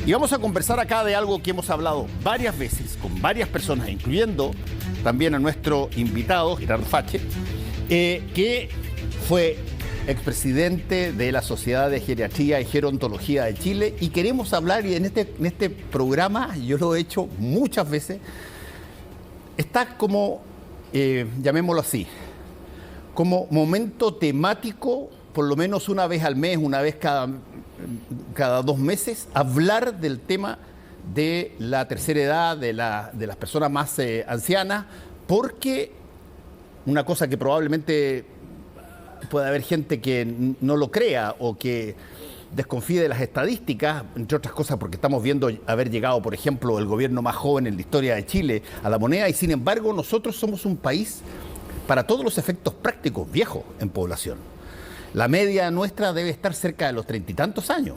Y vamos a conversar acá de algo que hemos hablado varias veces con varias personas, incluyendo también a nuestro invitado, Gerardo Fache, que fue expresidente de la Sociedad de Geriatría y Gerontología de Chile. Y queremos hablar, y en este programa, yo lo he hecho muchas veces, está como, llamémoslo así, como momento temático, por lo menos una vez al mes, una vez cada 2 meses, hablar del tema de la tercera edad, de las personas más ancianas, porque una cosa que probablemente puede haber gente que no lo crea o que desconfíe de las estadísticas, entre otras cosas porque estamos viendo haber llegado, por ejemplo, el gobierno más joven en la historia de Chile a la moneda, y sin embargo nosotros somos un país, para todos los efectos prácticos, viejo en población. La media nuestra debe estar cerca de los 30 y tantos años.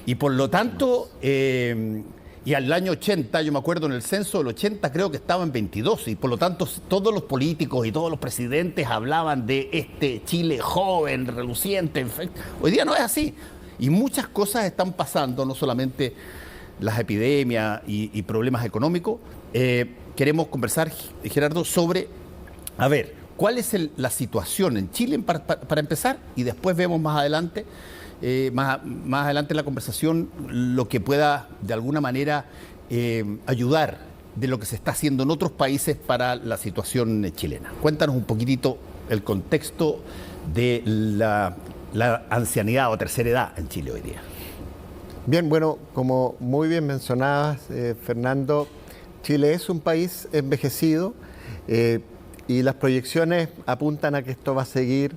Y por lo tanto, y al año 80, yo me acuerdo en el censo del 80 creo que estaba en 22. Y por lo tanto todos los políticos y todos los presidentes hablaban de este Chile joven, reluciente. Hoy día no es así. Y muchas cosas están pasando, no solamente las epidemias y problemas económicos. Queremos conversar, Gerardo, sobre, a ver, ¿cuál es la situación en Chile para empezar? Y después vemos más adelante, más adelante en la conversación, lo que pueda de alguna manera ayudar de lo que se está haciendo en otros países para la situación chilena. Cuéntanos un poquitito el contexto de la ancianidad o tercera edad en Chile hoy día. Bien, bueno, como muy bien mencionabas, Fernando, Chile es un país envejecido, y las proyecciones apuntan a que esto va a seguir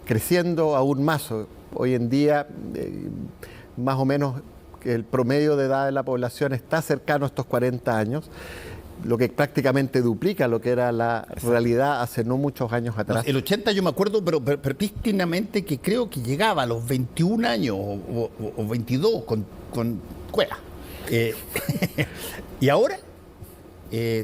creciendo aún más. Hoy en día, más o menos, el promedio de edad de la población está cercano a estos 40 años, lo que prácticamente duplica lo que era la realidad hace no muchos años atrás. El 80 yo me acuerdo, pero prístinamente, que creo que llegaba a los 21 años o 22 con cueva. Y ahora,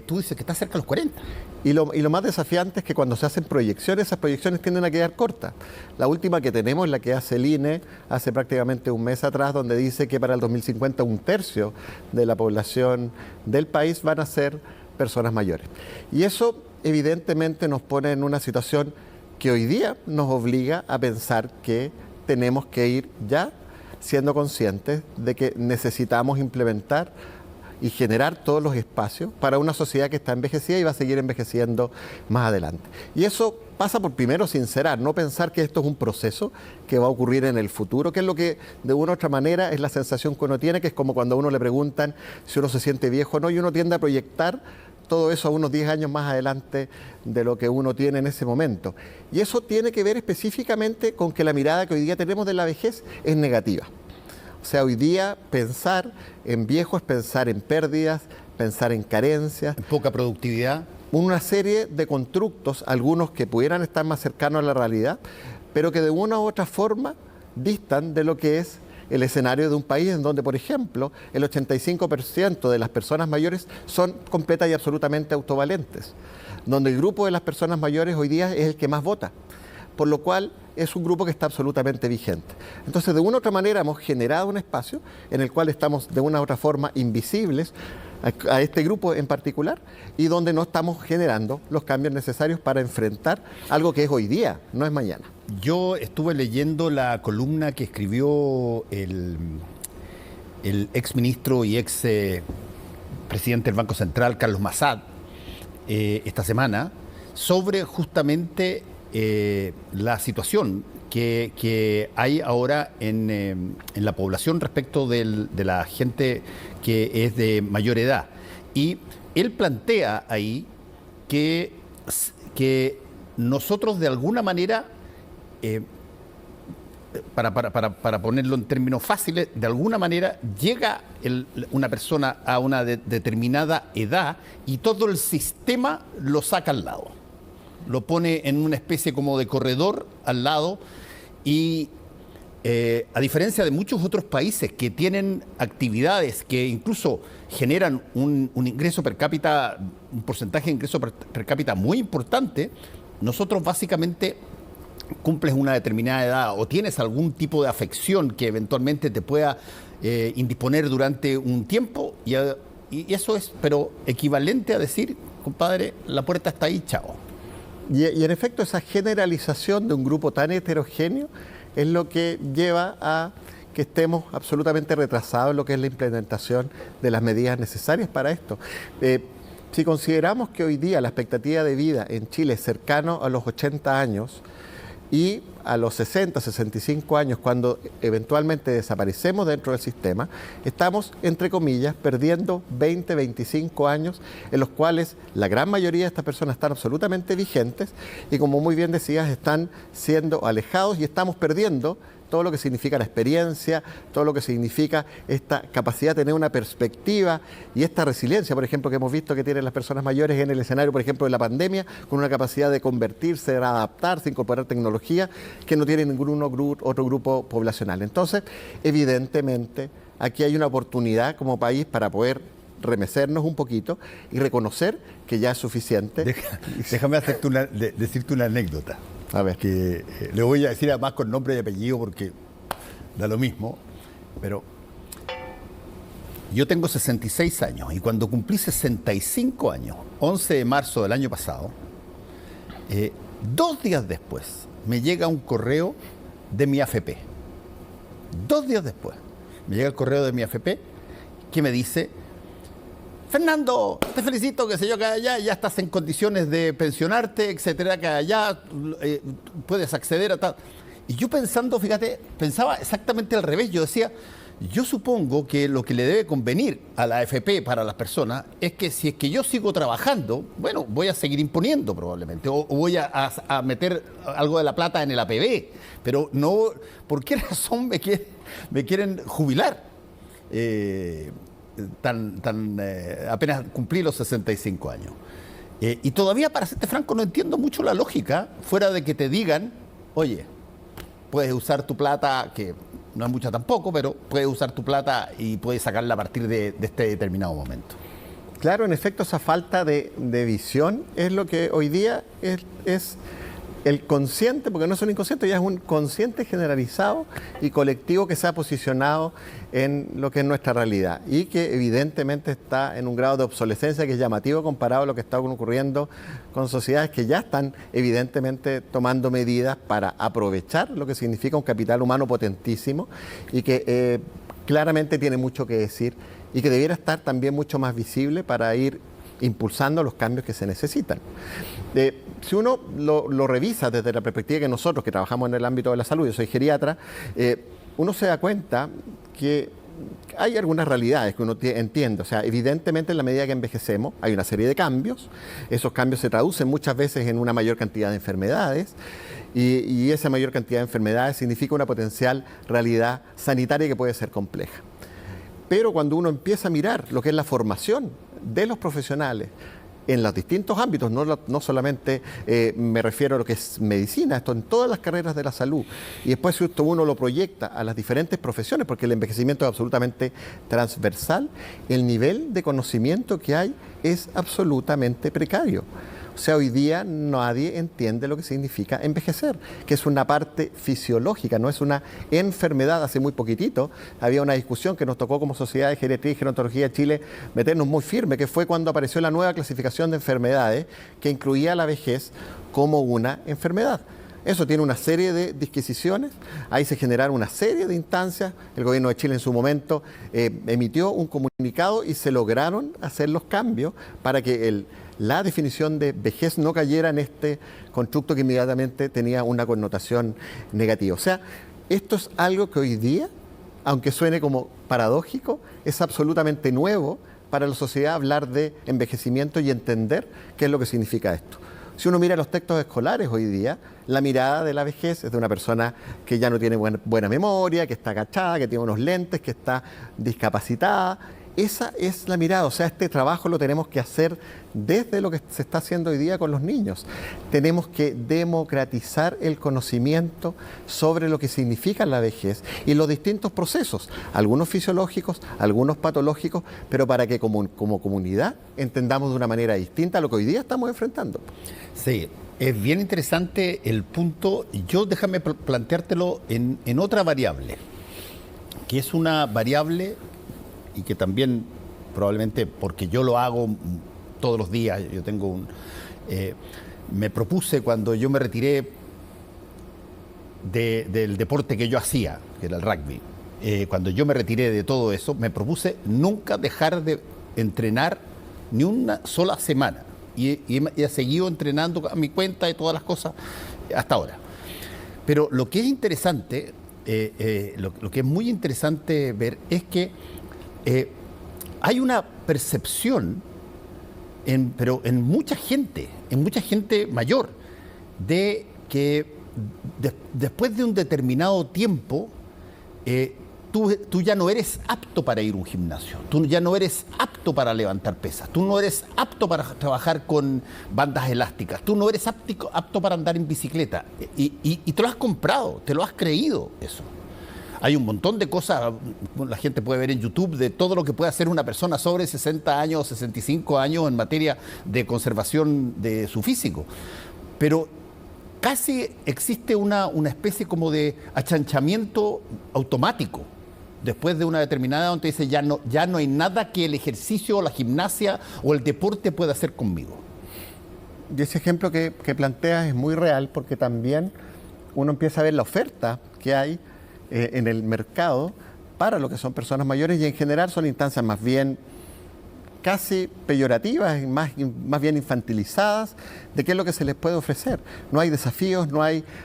tú dices que está cerca de los 40. Y lo más desafiante es que cuando se hacen proyecciones, esas proyecciones tienden a quedar cortas. La última que tenemos es la que hace el INE hace prácticamente un mes atrás, donde dice que para el 2050 1/3 de la población del país van a ser personas mayores. Y eso evidentemente nos pone en una situación que hoy día nos obliga a pensar que tenemos que ir ya siendo conscientes de que necesitamos implementar y generar todos los espacios para una sociedad que está envejecida y va a seguir envejeciendo más adelante. Y eso pasa por primero sincerar, no pensar que esto es un proceso que va a ocurrir en el futuro, que es lo que de una u otra manera es la sensación que uno tiene, que es como cuando a uno le preguntan si uno se siente viejo o no, y uno tiende a proyectar todo eso a unos 10 años más adelante de lo que uno tiene en ese momento. Y eso tiene que ver específicamente con que la mirada que hoy día tenemos de la vejez es negativa. O sea, hoy día pensar en viejo es pensar en pérdidas, pensar en carencias. En poca productividad. Una serie de constructos, algunos que pudieran estar más cercanos a la realidad, pero que de una u otra forma distan de lo que es el escenario de un país en donde, por ejemplo, el 85% de las personas mayores son completas y absolutamente autovalentes, donde el grupo de las personas mayores hoy día es el que más vota, por lo cual es un grupo que está absolutamente vigente. Entonces, de una u otra manera hemos generado un espacio en el cual estamos de una u otra forma invisibles a este grupo en particular, y donde no estamos generando los cambios necesarios para enfrentar algo que es hoy día, no es mañana. Yo estuve leyendo la columna que escribió el exministro y ex presidente del Banco Central, Carlos Massad, esta semana, sobre justamente la situación que hay ahora en la población respecto de la gente que es de mayor edad. Y él plantea ahí que nosotros de alguna manera, para ponerlo en términos fáciles, de alguna manera llega una persona a una determinada edad y todo el sistema lo saca al lado. Lo pone en una especie como de corredor al lado, y a diferencia de muchos otros países que tienen actividades que incluso generan un ingreso per cápita, un porcentaje de ingreso per cápita muy importante, nosotros básicamente cumples una determinada edad o tienes algún tipo de afección que eventualmente te pueda indisponer durante un tiempo, y eso es, pero equivalente a decir, compadre, la puerta está ahí, chao. Y en efecto, esa generalización de un grupo tan heterogéneo es lo que lleva a que estemos absolutamente retrasados en lo que es la implementación de las medidas necesarias para esto. Si consideramos que hoy día la expectativa de vida en Chile es cercano a los 80 años y a los 60, 65 años, cuando eventualmente desaparecemos dentro del sistema, estamos, entre comillas, perdiendo 20, 25 años en los cuales la gran mayoría de estas personas están absolutamente vigentes y, como muy bien decías, están siendo alejados y estamos perdiendo todo lo que significa la experiencia, todo lo que significa esta capacidad de tener una perspectiva y esta resiliencia, por ejemplo, que hemos visto que tienen las personas mayores en el escenario, por ejemplo, de la pandemia, con una capacidad de convertirse, de adaptarse, incorporar tecnología que no tiene ningún otro grupo poblacional. Entonces, evidentemente, aquí hay una oportunidad como país para poder remecernos un poquito y reconocer que ya es suficiente. Déjame decirte una anécdota. A ver. Que le voy a decir además con nombre y apellido porque da lo mismo, pero yo tengo 66 años y cuando cumplí 65 años, 11 de marzo del año pasado, 2 días después me llega un correo de mi AFP. 2 días después me llega el correo de mi AFP que me dice: Fernando, te felicito, que sé yo, que allá ya estás en condiciones de pensionarte, etcétera, que allá puedes acceder a tal. Y yo pensaba exactamente al revés. Yo decía, yo supongo que lo que le debe convenir a la AFP para las personas es que si es que yo sigo trabajando, bueno, voy a seguir imponiendo probablemente, o voy a meter algo de la plata en el APB, pero no, ¿por qué razón me quieren jubilar? Apenas cumplí los 65 años. Y todavía, para serte franco, no entiendo mucho la lógica, fuera de que te digan, oye, puedes usar tu plata, que no es mucha tampoco, pero puedes usar tu plata y puedes sacarla a partir de este determinado momento. Claro, en efecto, esa falta de visión es lo que hoy día es el consciente, porque no es un inconsciente, ya es un consciente generalizado y colectivo que se ha posicionado en lo que es nuestra realidad y que evidentemente está en un grado de obsolescencia que es llamativo comparado a lo que está ocurriendo con sociedades que ya están evidentemente tomando medidas para aprovechar lo que significa un capital humano potentísimo y que claramente tiene mucho que decir y que debiera estar también mucho más visible para ir impulsando los cambios que se necesitan. Si uno lo revisa desde la perspectiva que nosotros, que trabajamos en el ámbito de la salud, yo soy geriatra, uno se da cuenta que hay algunas realidades que uno entiende. O sea, evidentemente en la medida que envejecemos hay una serie de cambios. Esos cambios se traducen muchas veces en una mayor cantidad de enfermedades y esa mayor cantidad de enfermedades significa una potencial realidad sanitaria que puede ser compleja. Pero cuando uno empieza a mirar lo que es la formación de los profesionales en los distintos ámbitos, no solamente me refiero a lo que es medicina, esto en todas las carreras de la salud, y después si esto uno lo proyecta a las diferentes profesiones, porque el envejecimiento es absolutamente transversal, el nivel de conocimiento que hay es absolutamente precario. O sea, hoy día nadie entiende lo que significa envejecer, que es una parte fisiológica, no es una enfermedad. Hace muy poquitito había una discusión que nos tocó como Sociedad de Geriatría y Gerontología de Chile meternos muy firme, que fue cuando apareció la nueva clasificación de enfermedades que incluía la vejez como una enfermedad. Eso tiene una serie de disquisiciones, ahí se generaron una serie de instancias, el gobierno de Chile en su momento emitió un comunicado y se lograron hacer los cambios para que la definición de vejez no cayera en este constructo que inmediatamente tenía una connotación negativa. O sea, esto es algo que hoy día, aunque suene como paradójico, es absolutamente nuevo para la sociedad hablar de envejecimiento y entender qué es lo que significa esto. Si uno mira los textos escolares hoy día, la mirada de la vejez es de una persona que ya no tiene buena memoria, que está agachada, que tiene unos lentes, que está discapacitada. Esa es la mirada, o sea, este trabajo lo tenemos que hacer desde lo que se está haciendo hoy día con los niños. Tenemos que democratizar el conocimiento sobre lo que significa la vejez y los distintos procesos, algunos fisiológicos, algunos patológicos, pero para que como comunidad entendamos de una manera distinta lo que hoy día estamos enfrentando. Sí, Es bien interesante el punto. Yo déjame planteártelo en otra variable, que es una variable y que también probablemente porque yo lo hago todos los días, yo tengo me propuse cuando yo me retiré del deporte que yo hacía, que era el rugby, cuando yo me retiré de todo eso, me propuse nunca dejar de entrenar ni una sola semana. Y he seguido entrenando a mi cuenta y todas las cosas hasta ahora. Pero lo que es interesante, lo que es muy interesante ver es que hay una percepción, pero en mucha gente mayor, de que después de un determinado tiempo, tú ya no eres apto para ir a un gimnasio, tú ya no eres apto para levantar pesas, tú no eres apto para trabajar con bandas elásticas, tú no eres apto para andar en bicicleta. Y te lo has comprado, te lo has creído eso. Hay un montón de cosas, la gente puede ver en YouTube, de todo lo que puede hacer una persona sobre 60 años, 65 años en materia de conservación de su físico. Pero casi existe una especie como de achanchamiento automático. Después de una determinada edad, donde dice ya no hay nada que el ejercicio o la gimnasia o el deporte pueda hacer conmigo. Y ese ejemplo que planteas es muy real, porque también uno empieza a ver la oferta que hay en el mercado para lo que son personas mayores, y en general son instancias más bien casi peyorativas, más bien infantilizadas de qué es lo que se les puede ofrecer. No hay desafíos,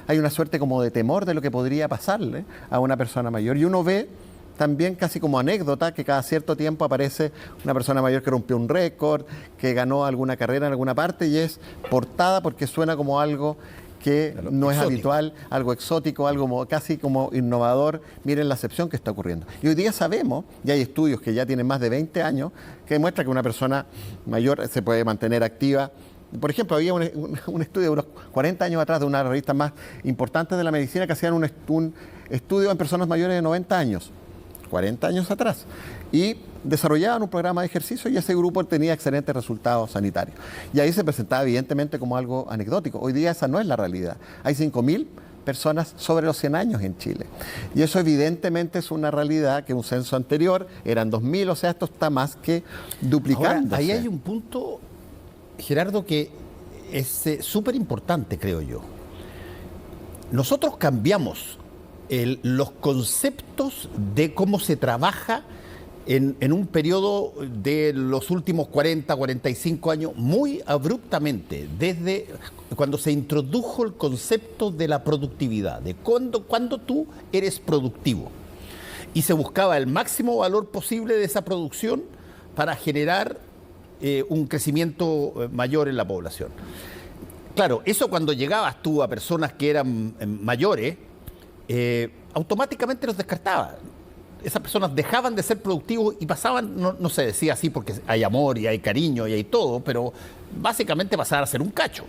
hay una suerte como de temor de lo que podría pasarle a una persona mayor. Y uno ve también casi como anécdota que cada cierto tiempo aparece una persona mayor que rompió un récord, que ganó alguna carrera en alguna parte, y es portada porque suena como algo que no es habitual, algo exótico, algo casi como innovador. Miren la excepción que está ocurriendo. Y hoy día sabemos, y hay estudios que ya tienen más de 20 años, que demuestran que una persona mayor se puede mantener activa. Por ejemplo, había un estudio de unos 40 años atrás de una de las revistas más importantes de la medicina que hacían un estudio en personas mayores de 90 años, 40 años atrás, y desarrollaban un programa de ejercicio, y ese grupo tenía excelentes resultados sanitarios. Y ahí se presentaba evidentemente como algo anecdótico. Hoy día esa no es la realidad. Hay 5.000 personas sobre los 100 años en Chile. Y eso evidentemente es una realidad que un censo anterior eran 2.000, o sea, esto está más que duplicándose. Ahora, ahí hay un punto, Gerardo, que es súper importante, creo yo. Nosotros cambiamos los conceptos de cómo se trabaja en un periodo de los últimos 40, 45 años muy abruptamente, desde cuando se introdujo el concepto de la productividad, de cuando tú eres productivo. Y se buscaba el máximo valor posible de esa producción para generar un crecimiento mayor en la población. Claro, eso cuando llegabas tú a personas que eran mayores, automáticamente los descartaba. Esas personas dejaban de ser productivos y pasaban, no se decía así porque hay amor y hay cariño y hay todo, pero básicamente pasaban a ser un cacho.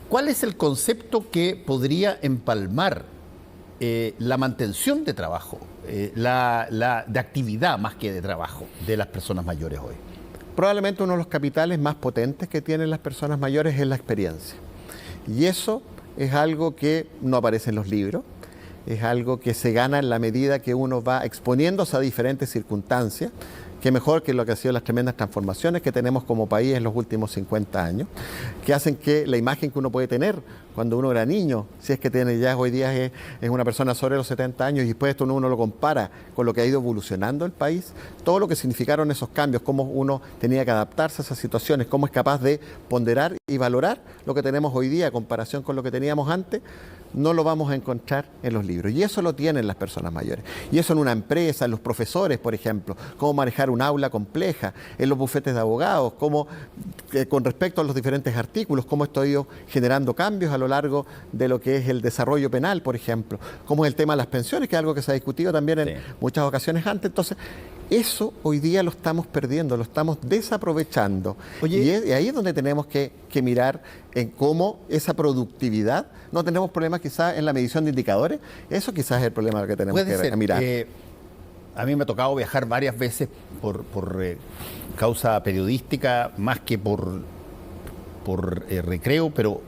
¿Cuál es el concepto que podría empalmar la mantención de trabajo, de actividad más que de trabajo de las personas mayores hoy? Probablemente uno de los capitales más potentes que tienen las personas mayores es la experiencia. Y eso es algo que no aparece en los libros, es algo que se gana en la medida que uno va exponiéndose a diferentes circunstancias, que mejor que lo que han sido las tremendas transformaciones que tenemos como país en los últimos 50 años, que hacen que la imagen que uno puede tener cuando uno era niño, si es que tiene ya hoy día es una persona sobre los 70 años, y después esto uno lo compara con lo que ha ido evolucionando el país, todo lo que significaron esos cambios, cómo uno tenía que adaptarse a esas situaciones, cómo es capaz de ponderar y valorar lo que tenemos hoy día en comparación con lo que teníamos antes, no lo vamos a encontrar en los libros. Y eso lo tienen las personas mayores. Y eso en una empresa, en los profesores, por ejemplo, cómo manejar un aula compleja, en los bufetes de abogados, cómo, con respecto a los diferentes artículos, cómo esto ha ido generando cambios a lo largo de lo que es el desarrollo penal, por ejemplo, cómo es el tema de las pensiones, que es algo que se ha discutido también en muchas ocasiones antes. Entonces, eso hoy día lo estamos perdiendo, lo estamos desaprovechando. Oye, y ahí es donde tenemos que mirar en cómo esa productividad, no tenemos problemas quizás en la medición de indicadores, eso quizás es el problema que tenemos que mirar. A mí me ha tocado viajar varias veces por causa periodística, más que por recreo, pero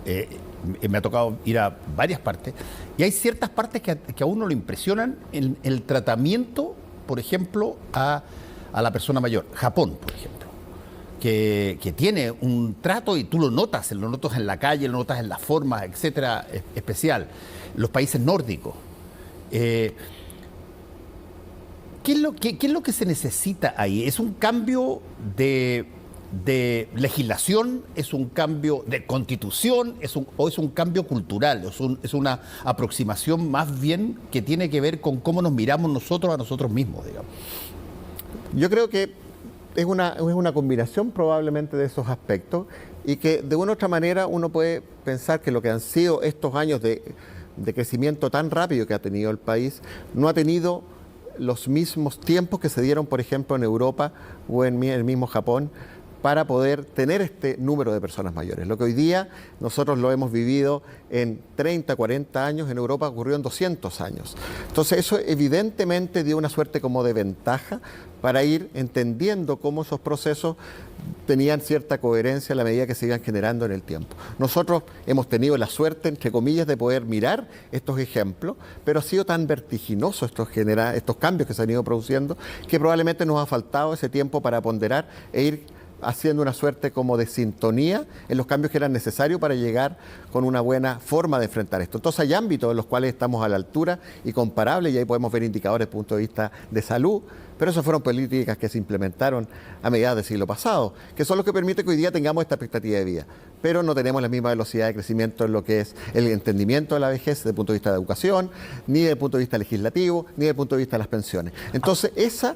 me ha tocado ir a varias partes. Y hay ciertas partes que a uno lo impresionan en el tratamiento, por ejemplo, a la persona mayor. Japón, por ejemplo, que tiene un trato y tú lo notas en la calle, lo notas en las formas, etcétera, especial. Los países nórdicos. ¿Qué es lo que se necesita ahí? ¿Es un cambio de legislación? ¿Es un cambio de constitución? ¿O es un cambio cultural? ¿Es una aproximación más bien que tiene que ver con cómo nos miramos nosotros a nosotros mismos, digamos? Yo creo que es una combinación probablemente de esos aspectos y que de una u otra manera uno puede pensar que lo que han sido estos años de crecimiento tan rápido que ha tenido el país no ha tenido los mismos tiempos que se dieron, por ejemplo, en Europa o en el mismo Japón, para poder tener este número de personas mayores. Lo que hoy día nosotros lo hemos vivido en 30, 40 años, en Europa ocurrió en 200 años. Entonces eso evidentemente dio una suerte como de ventaja para ir entendiendo cómo esos procesos tenían cierta coherencia a la medida que se iban generando en el tiempo. Nosotros hemos tenido la suerte, entre comillas, de poder mirar estos ejemplos, pero ha sido tan vertiginoso estos cambios que se han ido produciendo que probablemente nos ha faltado ese tiempo para ponderar e ir haciendo una suerte como de sintonía en los cambios que eran necesarios para llegar con una buena forma de enfrentar esto. Entonces hay ámbitos en los cuales estamos a la altura y comparables, y ahí podemos ver indicadores desde el punto de vista de salud, pero esas fueron políticas que se implementaron a mediados del siglo pasado, que son los que permiten que hoy día tengamos esta expectativa de vida, pero no tenemos la misma velocidad de crecimiento en lo que es el entendimiento de la vejez desde el punto de vista de educación, ni desde el punto de vista legislativo, ni desde el punto de vista de las pensiones. Entonces esa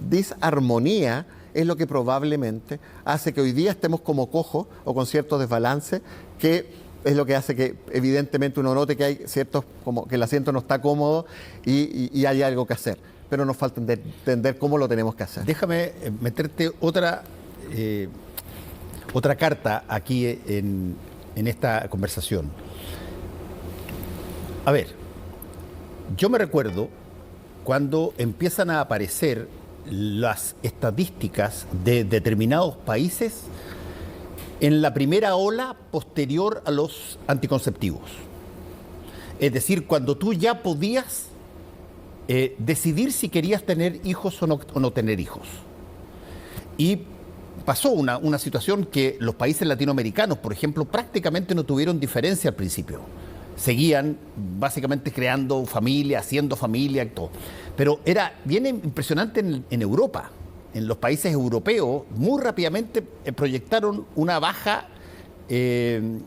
disarmonía es lo que probablemente hace que hoy día estemos como cojos o con ciertos desbalances, que es lo que hace que evidentemente uno note que hay ciertos, como que el asiento no está cómodo y hay algo que hacer, pero nos falta entender cómo lo tenemos que hacer. Déjame meterte otra carta aquí en esta conversación. A ver, yo me recuerdo cuando empiezan a aparecer las estadísticas de determinados países en la primera ola posterior a los anticonceptivos. Es decir, cuando tú ya podías decidir si querías tener hijos o no tener hijos. Y pasó una situación que los países latinoamericanos, por ejemplo, prácticamente no tuvieron diferencia al principio. Seguían básicamente creando familia, haciendo familia y todo. Pero era bien impresionante en Europa. En los países europeos, muy rápidamente proyectaron una baja en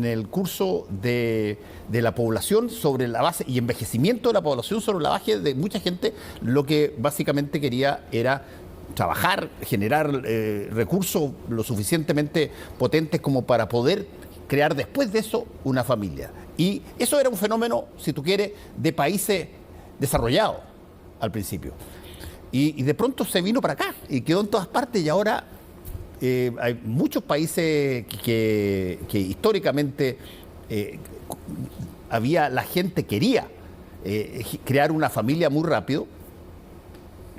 el curso de la población sobre la base y envejecimiento de la población sobre la base de mucha gente. Lo que básicamente quería era trabajar, generar recursos lo suficientemente potentes como para poder crear después de eso una familia. Y eso era un fenómeno, si tú quieres, de países desarrollados al principio. Y de pronto se vino para acá y quedó en todas partes, y ahora hay muchos países que históricamente la gente quería crear una familia muy rápido,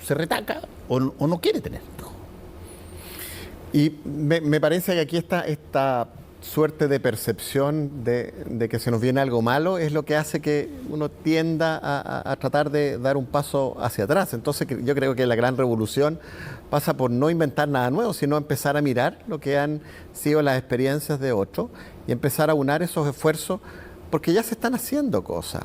se retaca o no quiere tener. Y me parece que aquí esta suerte de percepción de que se nos viene algo malo es lo que hace que uno tienda a tratar de dar un paso hacia atrás. Entonces yo creo que la gran revolución pasa por no inventar nada nuevo, sino empezar a mirar lo que han sido las experiencias de otros y empezar a unar esos esfuerzos, porque ya se están haciendo cosas.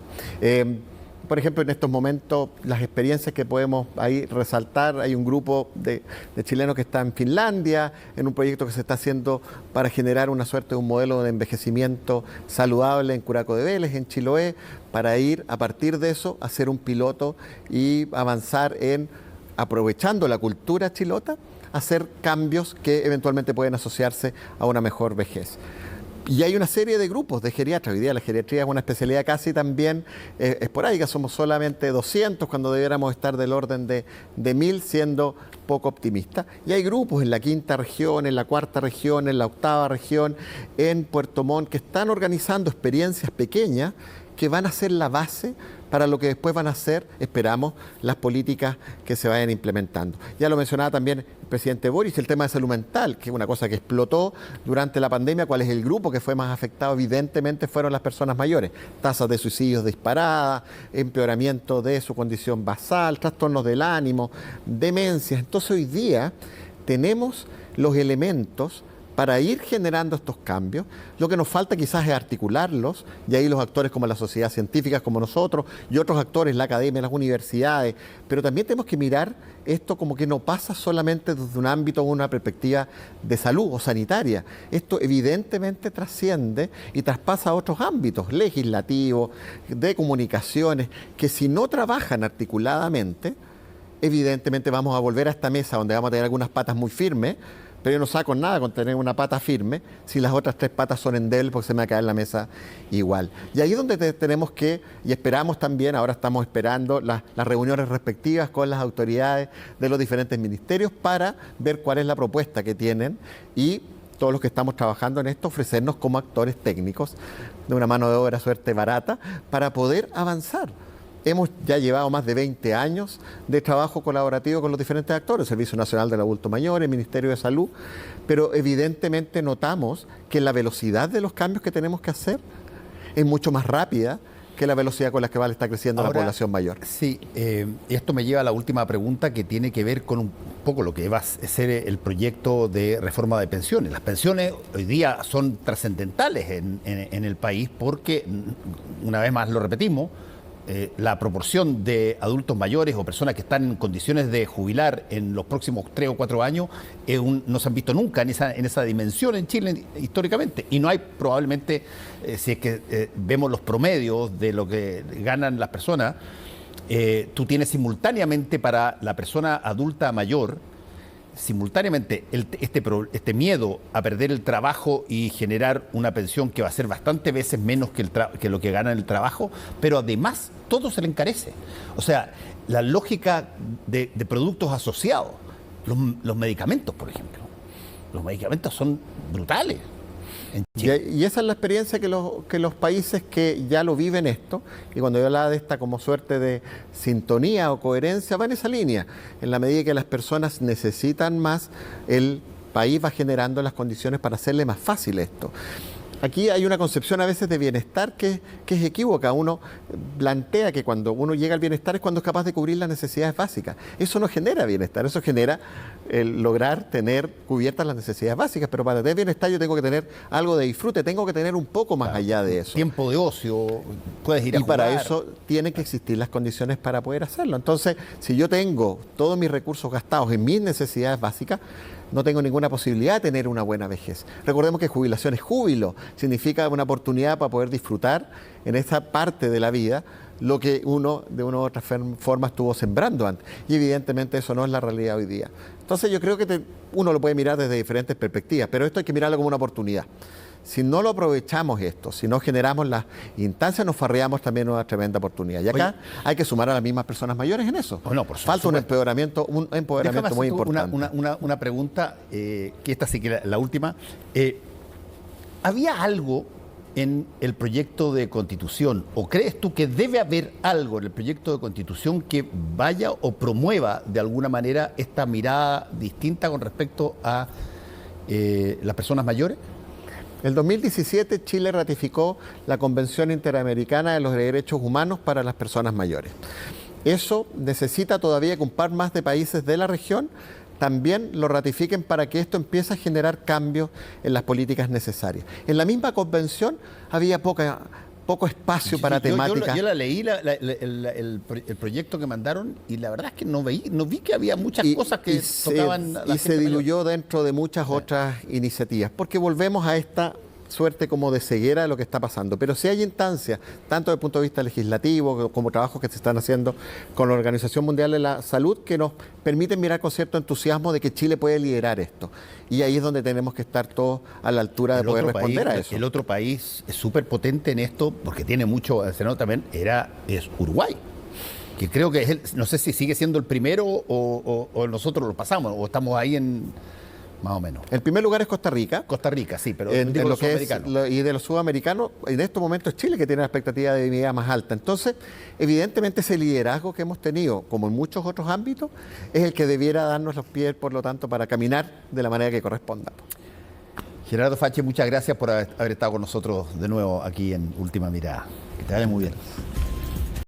Por ejemplo, en estos momentos, las experiencias que podemos ahí resaltar, hay un grupo de chilenos que está en Finlandia, en un proyecto que se está haciendo para generar una suerte de un modelo de envejecimiento saludable en Curaco de Vélez, en Chiloé, para ir a partir de eso, hacer un piloto y avanzar en, aprovechando la cultura chilota, hacer cambios que eventualmente pueden asociarse a una mejor vejez. Y hay una serie de grupos de geriatras. Hoy día la geriatría es una especialidad casi también esporádica. Somos solamente 200 cuando debiéramos estar del orden de 1000, siendo poco optimistas. Y hay grupos en la 5ª región, en la 4ª región, en la 8ª región, en Puerto Montt, que están organizando experiencias pequeñas que van a ser la base para lo que después van a ser, esperamos, las políticas que se vayan implementando. Ya lo mencionaba también el presidente Boric, el tema de salud mental, que es una cosa que explotó durante la pandemia. ¿Cuál es el grupo que fue más afectado? Evidentemente fueron las personas mayores. Tasas de suicidios disparadas, empeoramiento de su condición basal, trastornos del ánimo, demencias. Entonces hoy día tenemos los elementos para ir generando estos cambios. Lo que nos falta quizás es articularlos, y ahí los actores como la sociedad científica, como nosotros, y otros actores, la academia, las universidades, pero también tenemos que mirar esto como que no pasa solamente desde un ámbito o una perspectiva de salud o sanitaria. Esto evidentemente trasciende y traspasa a otros ámbitos legislativos, de comunicaciones, que si no trabajan articuladamente, evidentemente vamos a volver a esta mesa donde vamos a tener algunas patas muy firmes, pero yo no saco nada con tener una pata firme si las otras 3 patas son endebles, porque se me va a caer la mesa igual. Y ahí es donde tenemos que, y esperamos también, ahora estamos esperando las reuniones respectivas con las autoridades de los diferentes ministerios para ver cuál es la propuesta que tienen, y todos los que estamos trabajando en esto, ofrecernos como actores técnicos de una mano de obra suerte barata para poder avanzar. Hemos ya llevado más de 20 años de trabajo colaborativo con los diferentes actores, el Servicio Nacional del Adulto Mayor, el Ministerio de Salud, pero evidentemente notamos que la velocidad de los cambios que tenemos que hacer es mucho más rápida que la velocidad con la que está creciendo la población mayor. Sí, esto me lleva a la última pregunta, que tiene que ver con un poco lo que va a ser el proyecto de reforma de pensiones. Las pensiones hoy día son trascendentales en el país porque, una vez más lo repetimos, la proporción de adultos mayores o personas que están en condiciones de jubilar en los próximos 3 o 4 años no se han visto nunca en esa dimensión en Chile históricamente. Y no hay probablemente, si es que vemos los promedios de lo que ganan las personas, tú tienes simultáneamente para la persona adulta mayor, simultáneamente este miedo a perder el trabajo y generar una pensión que va a ser bastante veces menos que lo que gana en el trabajo, pero además todo se le encarece. O sea, la lógica de productos asociados, los medicamentos, por ejemplo. Los medicamentos son brutales. Y esa es la experiencia que los países que ya lo viven esto, y cuando yo hablaba de esta como suerte de sintonía o coherencia, va en esa línea. En la medida que las personas necesitan más, el país va generando las condiciones para hacerle más fácil esto. Aquí hay una concepción a veces de bienestar que es equívoca. Uno plantea que cuando uno llega al bienestar es cuando es capaz de cubrir las necesidades básicas. Eso no genera bienestar, eso genera el lograr tener cubiertas las necesidades básicas, pero para tener bienestar yo tengo que tener algo de disfrute, tengo que tener un poco más allá de eso. Tiempo de ocio, puedes ir a jugar. Y para eso tienen que existir las condiciones para poder hacerlo. Entonces, si yo tengo todos mis recursos gastados en mis necesidades básicas, no tengo ninguna posibilidad de tener una buena vejez. Recordemos que jubilación es júbilo, significa una oportunidad para poder disfrutar en esa parte de la vida lo que uno de una u otra forma estuvo sembrando antes. Y evidentemente eso no es la realidad hoy día. Entonces yo creo que uno lo puede mirar desde diferentes perspectivas, pero esto hay que mirarlo como una oportunidad. Si no lo aprovechamos esto, si no generamos las instancias, nos farreamos también una tremenda oportunidad. Y acá hay que sumar a las mismas personas mayores en eso. Bueno, por falta un empoderamiento muy importante. Una pregunta, que esta sí que la última. ¿Había algo en el proyecto de Constitución, o crees tú que debe haber algo en el proyecto de Constitución que vaya o promueva de alguna manera esta mirada distinta con respecto a las personas mayores? En el 2017 Chile ratificó la Convención Interamericana de los Derechos Humanos para las Personas Mayores. Eso necesita todavía que un par más de países de la región también lo ratifiquen para que esto empiece a generar cambios en las políticas necesarias. En la misma convención había poco espacio para temáticas. Yo la leí, el proyecto que mandaron, y la verdad es que no vi que había muchas cosas que tocaban. Y se diluyó dentro de muchas otras iniciativas, porque volvemos a esta suerte como de ceguera de lo que está pasando. Pero sí hay instancias, tanto desde el punto de vista legislativo como trabajos que se están haciendo con la Organización Mundial de la Salud, que nos permiten mirar con cierto entusiasmo de que Chile puede liderar esto. Y ahí es donde tenemos que estar todos a la altura de poder responder a eso. El otro país es súper potente en esto, porque tiene mucho, también, es Uruguay, que creo que es no sé si sigue siendo el primero o nosotros lo pasamos, o estamos ahí más o menos. El primer lugar es Costa Rica. Costa Rica, sí, pero En digo lo los que es sudamericanos. y de los sudamericanos, en estos momentos es Chile que tiene la expectativa de vida más alta. Entonces, evidentemente ese liderazgo que hemos tenido, como en muchos otros ámbitos, es el que debiera darnos los pies, por lo tanto, para caminar de la manera que corresponda. Gerardo Fache, muchas gracias por haber estado con nosotros de nuevo aquí en Última Mirada. Que te vaya muy bien.